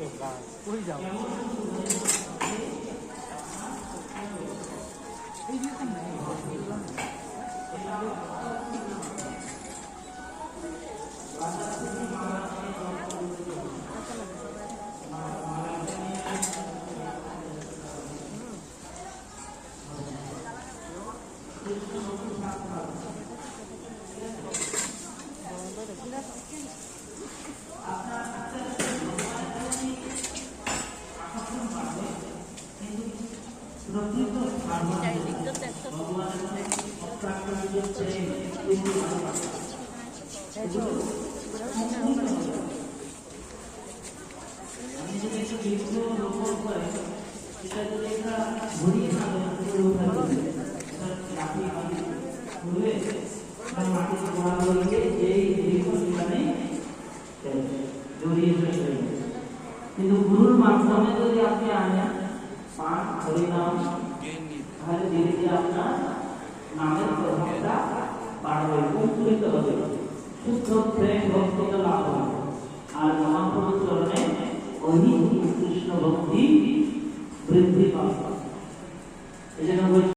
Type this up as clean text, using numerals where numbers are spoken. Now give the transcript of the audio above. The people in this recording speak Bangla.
কই যাও এই দিকে না কিন্তু গুরুর মাধ্যমে যদি আপনি আনেন পাঠ হরিনাম তাহলে ধীরে ধীরে আপনার নামের প্রভাবটা বাড়বে, অঙ্কুরিত হবে, শুদ্ধ প্রেম ভক্তিতে লাভ হবে। আর মহাপ্রভুর চরণে ওই কৃষ্ণ ভক্তি বৃদ্ধি পাবে। এই জন্য